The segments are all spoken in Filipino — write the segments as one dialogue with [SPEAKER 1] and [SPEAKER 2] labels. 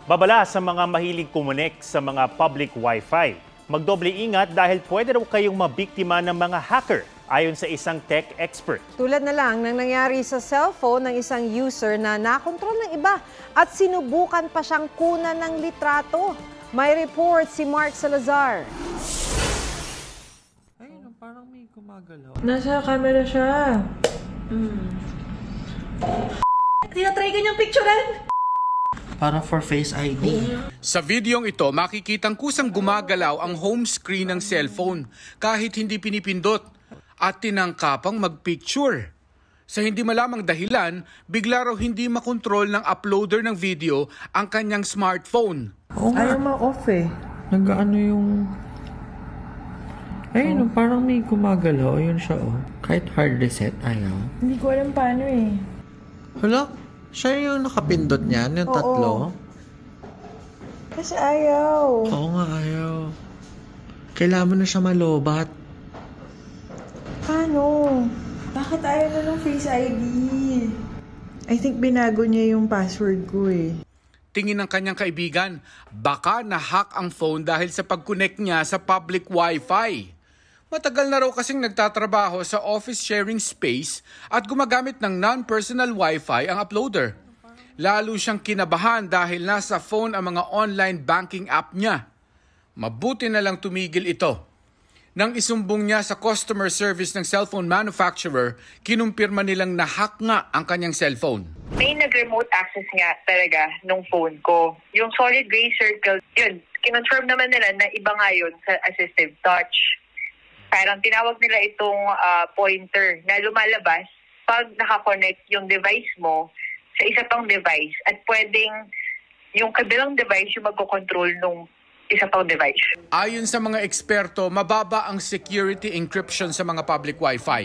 [SPEAKER 1] Babala sa mga mahilig kumunik sa mga public Wi-Fi. Magdoble ingat dahil pwede raw kayong mabiktima ng mga hacker, ayon sa isang tech expert.
[SPEAKER 2] Tulad na lang ng nangyari sa cellphone ng isang user na nakontrol ng iba at sinubukan pa siyang kunan ng litrato. May report si Mark Salazar.
[SPEAKER 3] Ayun, parang may gumagalaw.
[SPEAKER 4] Nasa camera siya. Tinatry kanyang picturean.
[SPEAKER 3] Para for Face ID.
[SPEAKER 5] Sa videong ito, makikitang kusang gumagalaw ang home screen ng cellphone kahit hindi pinipindot at tinangkapang magpicture. Sa hindi malamang dahilan, bigla raw hindi makontrol ng uploader ng video ang kanyang smartphone.
[SPEAKER 4] Ayaw ma-off eh.
[SPEAKER 3] Nag-ano yung... Ayun, parang may gumagalaw. Ayun siya, oh. Kahit hard reset, ayaw.
[SPEAKER 4] Hindi ko alam paano eh.
[SPEAKER 3] Hala? Siya yung nakapindot niyan, yung tatlo?
[SPEAKER 4] Kasi ayaw.
[SPEAKER 3] Oo nga, ayaw. Kailangan mo na siya malobat.
[SPEAKER 4] Paano? Bakit ayaw na ng Face ID? I think binago niya yung password ko eh.
[SPEAKER 5] Tingin ng kanyang kaibigan, baka na-hack ang phone dahil sa pag-connect niya sa public Wi-Fi. Matagal na raw kasing nagtatrabaho sa office sharing space at gumagamit ng non-personal Wi-Fi ang uploader. Lalo siyang kinabahan dahil nasa phone ang mga online banking app niya. Mabuti na lang tumigil ito. Nang isumbong niya sa customer service ng cellphone manufacturer, kinumpirma nilang na-hack nga ang kanyang cellphone.
[SPEAKER 6] May nag-remote access nga talaga nung phone ko. Yung solid gray circle, yun, kinonfirm naman nila na iba nga yun sa assistive touch. Parang tinawag nila itong pointer na lumalabas pag nakakonect yung device mo sa isa pang device at pwedeng yung kabilang device yung magkocontrol nung isa pang device.
[SPEAKER 5] Ayon sa mga eksperto, mababa ang security encryption sa mga public Wi-Fi.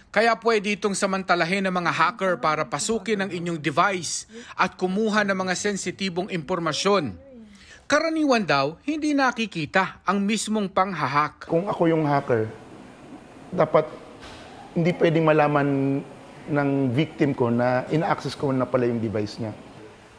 [SPEAKER 5] Kaya pwede itong samantalahin ng mga hacker para pasukin ang inyong device at kumuha ng mga sensitibong impormasyon. Karaniwan daw, hindi nakikita ang mismong panghahak.
[SPEAKER 7] Kung ako yung hacker, dapat hindi pwedeng malaman ng victim ko na ina-access ko na pala yung device niya,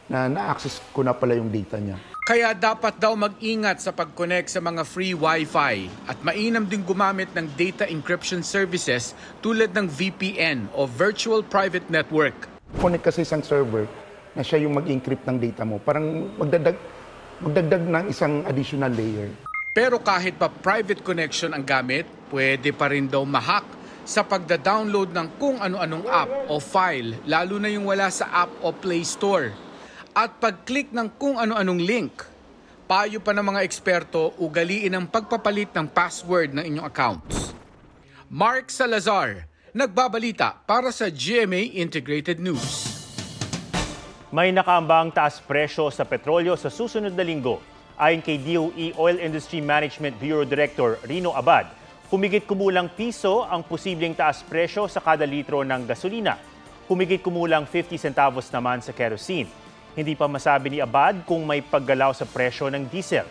[SPEAKER 7] na na-access ko na pala yung data niya.
[SPEAKER 5] Kaya dapat daw mag-ingat sa pag-connect sa mga free Wi-Fi at mainam din gumamit ng data encryption services tulad ng VPN o Virtual Private Network.
[SPEAKER 7] Connect ka sa isang server na siya yung mag-encrypt ng data mo. Parang magdagdag ng isang additional layer.
[SPEAKER 5] Pero kahit pa private connection ang gamit, pwede pa rin daw ma-hack sa pagda-download ng kung ano-anong app o file, lalo na yung wala sa App o Play Store. At pag-click ng kung ano-anong link, payo pa ng mga eksperto, ugaliin ang pagpapalit ng password ng inyong accounts. Mark Salazar, nagbabalita para sa GMA Integrated News.
[SPEAKER 1] May nakaambang taas presyo sa petrolyo sa susunod na linggo. Ayon kay DOE Oil Industry Management Bureau Director Rino Abad, humigit kumulang piso ang posibleng taas presyo sa kada litro ng gasolina. Humigit kumulang 50 centavos naman sa kerosene. Hindi pa masabi ni Abad kung may paggalaw sa presyo ng diesel.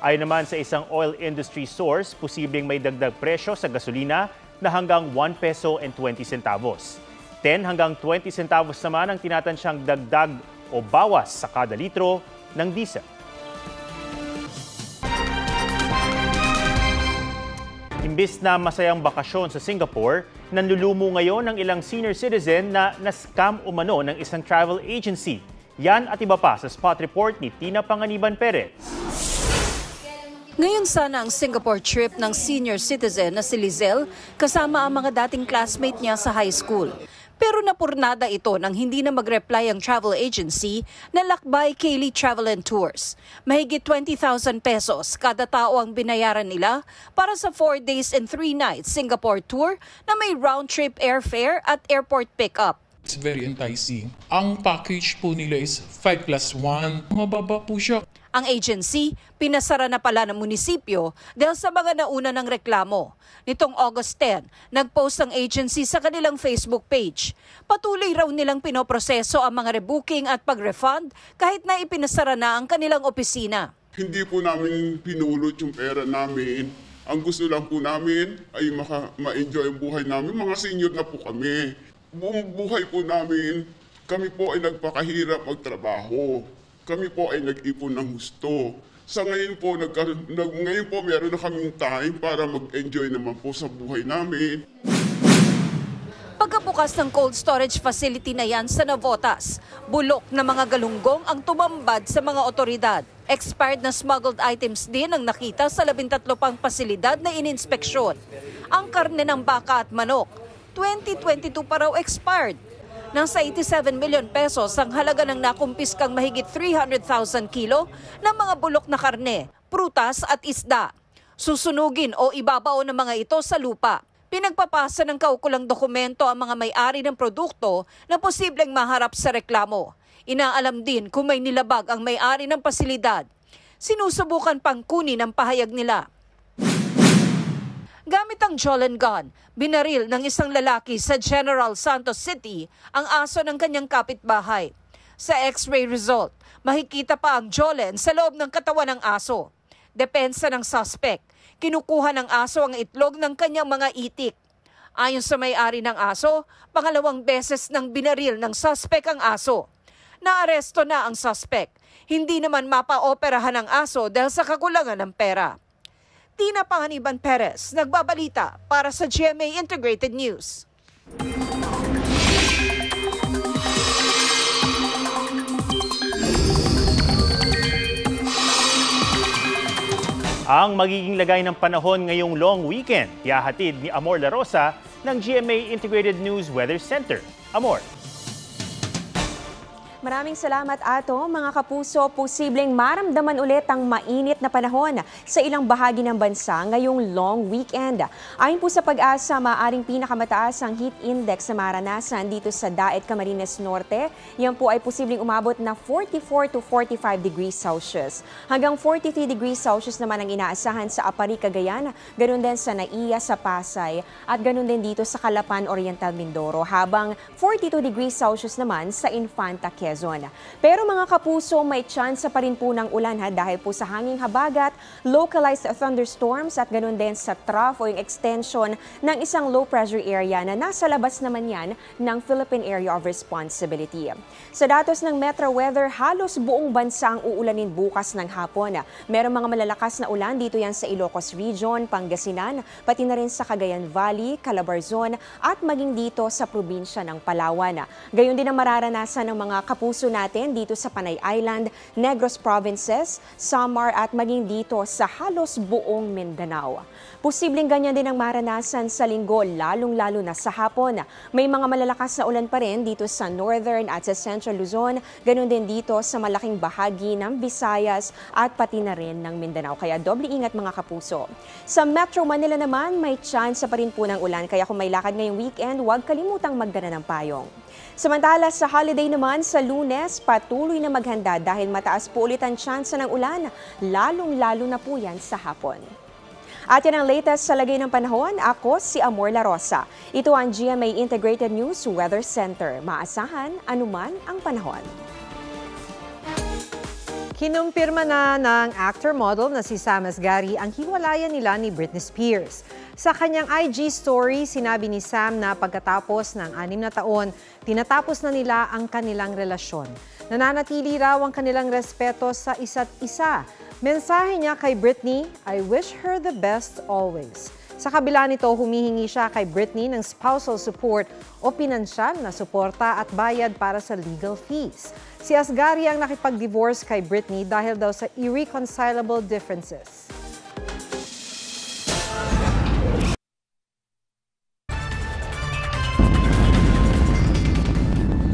[SPEAKER 1] Ayon naman sa isang oil industry source, posibleng may dagdag presyo sa gasolina na hanggang 1 peso and 20 centavos. 10 hanggang 20 centavos naman ang tinatansyang dagdag o bawas sa kada litro ng diesel. Imbis na masayang bakasyon sa Singapore, nanlulumo ngayon ang ilang senior citizen na na-scam umano ng isang travel agency. Yan at iba pa sa Spot Report ni Tina Panganiban Perez.
[SPEAKER 8] Ngayon sana ang Singapore trip ng senior citizen na si Lizelle kasama ang mga dating classmate niya sa high school. Pero napurnada ito nang hindi na mag-reply ang travel agency na Lakbay Kaylee Travel and Tours. Mahigit 20,000 pesos kada tao ang binayaran nila para sa 4 days and 3 nights Singapore tour na may round-trip airfare at airport pickup.
[SPEAKER 9] It's very enticing. Ang package po nila is 5+1. Mababa po siya.
[SPEAKER 8] Ang agency, pinasara na pala ng munisipyo dahil sa mga nauna ng reklamo. Nitong August 10, nag-post ang agency sa kanilang Facebook page. Patuloy raw nilang pinoproseso ang mga rebooking at pag-refund kahit na ipinasara na ang kanilang opisina.
[SPEAKER 10] Hindi po namin pinulot yung pera namin. Ang gusto lang po namin ay ma-enjoy ang buhay namin. Mga senior na po kami. Buong buhay po namin, kami po ay nagpakahirap magtrabaho. kami po ay nag-ipon ng gusto. Sa ngayon po, ngayon po meron na kaming time para mag-enjoy naman po sa buhay namin.
[SPEAKER 8] Pagkabukas ng cold storage facility na yan sa Navotas, bulok na mga galunggong ang tumambad sa mga otoridad. Expired na smuggled items din ang nakita sa 13 pang pasilidad na ininspeksyon. Ang karne ng baka at manok, 2022 pa raw expired. Nasa 87 million pesos ang halaga ng nakumpiskang mahigit 300,000 kilo ng mga bulok na karne, prutas at isda. Susunugin o ibabaon ng mga ito sa lupa. Pinagpapasa ng kaukulang dokumento ang mga may-ari ng produkto na posibleng maharap sa reklamo. Inaalam din kung may nilabag ang may-ari ng pasilidad. Sinusubukan pang kunin ang pahayag nila. Gamit ang Jolen gun, binaril ng isang lalaki sa General Santos City ang aso ng kanyang kapitbahay. Sa x-ray result, makikita pa ang Jolen sa loob ng katawan ng aso. Depensa ng suspect, kinukuha ng aso ang itlog ng kanyang mga itik. Ayon sa may-ari ng aso, pangalawang beses nang binaril ng suspect ang aso. Naaresto na ang suspect. Hindi naman mapaoperahan ang aso dahil sa kakulangan ng pera. Tina Panganiban Perez, nagbabalita para sa GMA Integrated News.
[SPEAKER 1] Ang magiging lagay ng panahon ngayong long weekend, ihahatid ni Amor La Rosa ng GMA Integrated News Weather Center. Amor.
[SPEAKER 11] Maraming salamat, Ato. Mga kapuso, posibleng maramdaman ulit ang mainit na panahon sa ilang bahagi ng bansa ngayong long weekend. Ayon po sa Pag-asa, maaaring pinakamataas ang heat index na maranasan dito sa Daet, Camarines Norte. Yan po ay posibleng umabot na 44 to 45 degrees Celsius. Hanggang 43 degrees Celsius naman ang inaasahan sa Apari, Cagayan, ganun din sa Naiya sa Pasay, at ganun din dito sa Calapan, Oriental Mindoro, habang 42 degrees Celsius naman sa Infanta, Quezon. Pero mga kapuso, may tsansa pa rin po ng ulan dahil po sa hanging habagat, localized thunderstorms at ganun din sa trough o yung extension ng isang low pressure area na nasa labas naman yan ng Philippine Area of Responsibility. Sa datos ng Metro Weather, halos buong bansa ang uulanin bukas ng hapon. Merong mga malalakas na ulan dito yan sa Ilocos Region, Pangasinan, pati na rin sa Cagayan Valley, Calabarzon at maging dito sa probinsya ng Palawan. Gayon din ang mararanasan ng mga kapuso natin dito sa Panay Island, Negros Provinces, Samar at maging dito sa halos buong Mindanao. Posibleng ganyan din ang maranasan sa linggo, lalong-lalo na sa hapon. May mga malalakas na ulan pa rin dito sa Northern at sa Central Luzon, ganun din dito sa malaking bahagi ng Visayas at pati na rin ng Mindanao. Kaya doble ingat mga kapuso. Sa Metro Manila naman, may chance pa rin po ng ulan. Kaya kung may lakad ngayong weekend, huwag kalimutang magdala ng payong. Samantala sa holiday naman sa Lunes, patuloy na maghanda dahil mataas po ulit ang tsansa ng ulan, lalong-lalo na po yan sa hapon. At yan ang latest sa lagay ng panahon. Ako si Amor La Rosa. Ito ang GMA Integrated News Weather Center. Maasahan anuman ang panahon.
[SPEAKER 2] Kinumpirma na ng actor-model na si Sam Asghari ang hiwalayan nila ni Britney Spears. Sa kanyang IG story, sinabi ni Sam na pagkatapos ng 6 na taon, tinatapos na nila ang kanilang relasyon. Nananatili raw ang kanilang respeto sa isa't isa. Mensahe niya kay Britney, I wish her the best always. Sa kabila nito, humihingi siya kay Britney ng spousal support o pinansyal na suporta at bayad para sa legal fees. Si Asghari ang nakipag-divorce kay Britney dahil daw sa irreconcilable differences.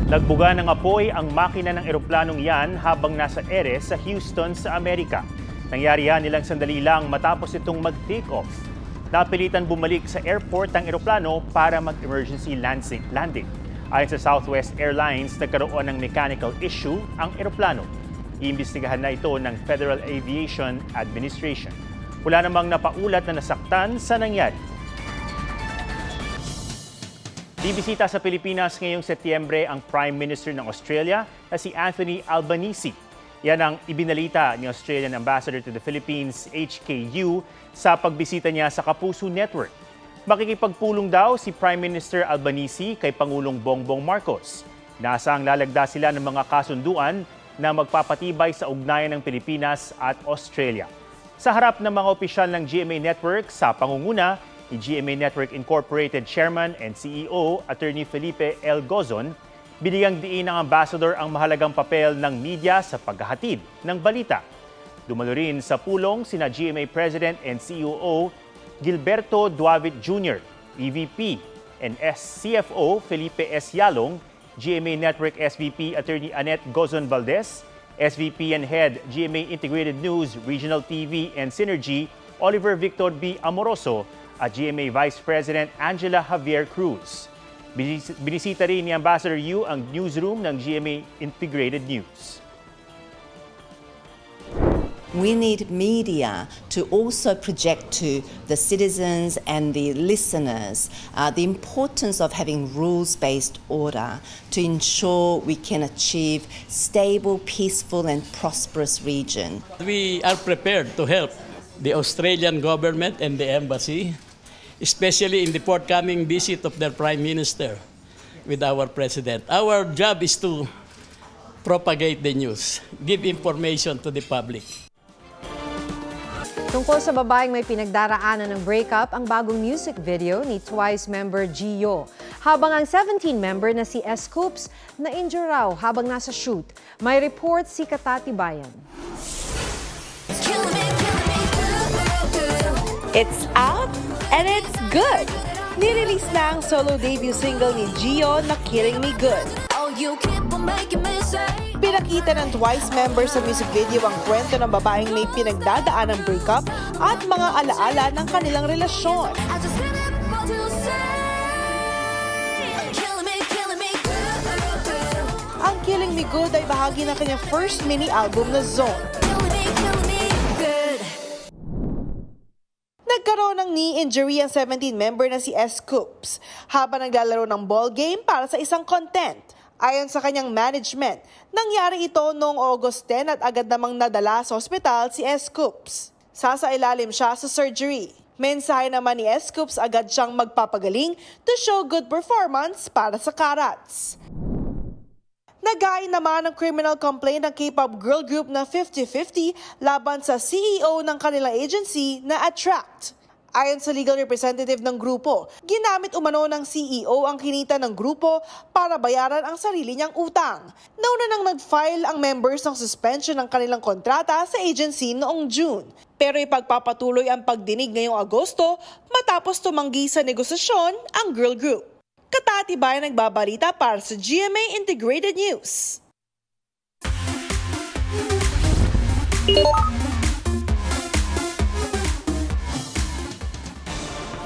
[SPEAKER 1] Nagbuga ng apoy ang makina ng eroplanong yan habang nasa ere sa Houston sa Amerika. Nangyari yan nilang sandali lang matapos itong mag-take off. Napilitan bumalik sa airport ang eroplano para mag-emergency landing. Ayon sa Southwest Airlines, nagkaroon ng mechanical issue ang eroplano. Iimbestigahan na ito ng Federal Aviation Administration. Wala namang napaulat na nasaktan sa nangyari. Bibisita sa Pilipinas ngayong Setyembre ang Prime Minister ng Australia na si Anthony Albanese. Yan ang ibinalita ni Australian Ambassador to the Philippines, HKU, sa pagbisita niya sa Kapuso Network. Makikipagpulong daw si Prime Minister Albanese kay Pangulong Bongbong Marcos. Inaasahang lalagda sila ng mga kasunduan na magpapatibay sa ugnayan ng Pilipinas at Australia. Sa harap ng mga opisyal ng GMA Network sa pangunguna ni GMA Network Incorporated Chairman and CEO Attorney Felipe L. Gozon, binigyang diin ng ambassador ang mahalagang papel ng media sa paghahatid ng balita. Dumalo rin sa pulong sina GMA President and CEO Gilberto Duavit Jr., EVP and CFO Felipe S. Yalong, GMA Network SVP Attorney Annette Gozon Valdez, SVP and Head GMA Integrated News, Regional TV and Synergy Oliver Victor B. Amoroso at GMA Vice President Angela Javier Cruz. Binisita rin ni Ambassador Yu ang newsroom ng GMA Integrated News.
[SPEAKER 12] We need media to also project to the citizens and the listeners the importance of having rules-based order to ensure we can achieve stable, peaceful and prosperous region.
[SPEAKER 13] We are prepared to help the Australian government and the embassy, especially in the forthcoming visit of their Prime Minister with our President. Our job is to propagate the news, give information to the public.
[SPEAKER 2] Tungkol sa babaeng may pinagdaraanan ng breakup, ang bagong music video ni Twice member Gio. Habang ang 17 member na si S-Coops na-injure raw habang nasa shoot. May report si Katati Bayan.
[SPEAKER 14] It's out and it's good! Nirelease na ang solo debut single ni Gio na Killing Me Good. Pinakita ng Twice member sa music video ang kwento ng babaeng may pinagdadaan ng breakup at mga alaala ng kanilang relasyon. Ang Killing Me Good ay bahagi ng kanyang first mini-album na Zone. Nagkaroon ng knee injury ang 17 member na si S-Coops habang naglalaro ng ball game para sa isang content. Ayon sa kanyang management, nangyari ito noong August 10 at agad namang nadala sa ospital si S-Coops. Sasailalim siya sa surgery. Mensahe naman ni S-Coops agad siyang magpapagaling to show good performance para sa Karats. Nagain naman ng criminal complaint ng K-pop girl group na 50-50 laban sa CEO ng kanilang agency na Attract. Ayon sa legal representative ng grupo, ginamit umano ng CEO ang kinita ng grupo para bayaran ang sarili niyang utang. Nauna nang nag-file ang members ng suspension ng kanilang kontrata sa agency noong June. Pero ipagpapatuloy ang pagdinig ngayong Agosto matapos tumanggi sa negosasyon ang girl group. Katati Bayan nagbabalita para sa GMA Integrated News.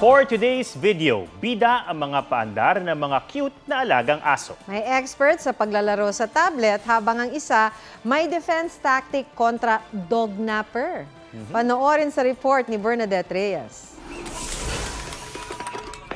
[SPEAKER 1] For today's video, bida ang mga paandar ng mga cute na alagang aso.
[SPEAKER 2] May expert sa paglalaro sa tablet habang ang isa may defense tactic kontra dog napper. Panoorin sa report ni Bernadette Reyes.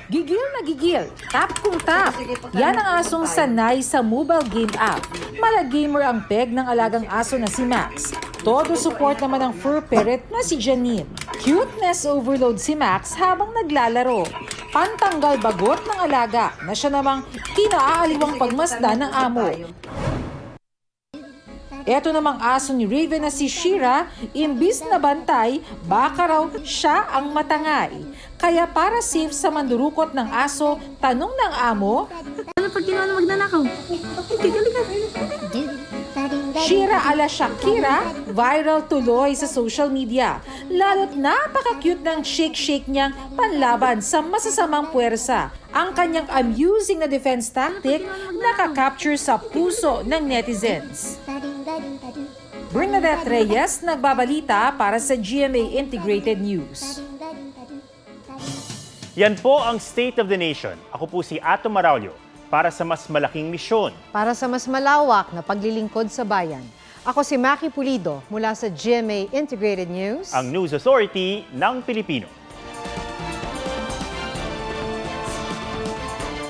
[SPEAKER 15] Gigil na gigil, tap kung tap. Yan ang asong sanay sa mobile game app. Malagamer ang peg ng alagang aso na si Max. Todo support naman ang fur parrot na si Janine. Cuteness overload si Max habang naglalaro. Pantanggal bagot ng alaga na siya namang kinaaaliwang pagmasdan ng amo. Eto namang aso ni Raven na si Shira, imbis na bantay, baka raw siya ang matangay. Kaya para safe sa mandurukot ng aso, tanong ng amo, ano pag ginawa na magnanakaw? Shira ala Shakira, viral tuloy sa social media. Lalo't napaka-cute ng shake-shake niyang panlaban sa masasamang puwersa. Ang kanyang amusing na defense tactic nakaka-capture sa puso ng netizens. Bernadette Reyes, nagbabalita para sa GMA Integrated News.
[SPEAKER 1] Yan po ang State of the Nation. Ako po si Ato Maraulio para sa mas malaking misyon.
[SPEAKER 2] Para sa mas malawak na paglilingkod sa bayan. Ako si Maki Pulido mula sa GMA Integrated News.
[SPEAKER 1] Ang News Authority ng Pilipino.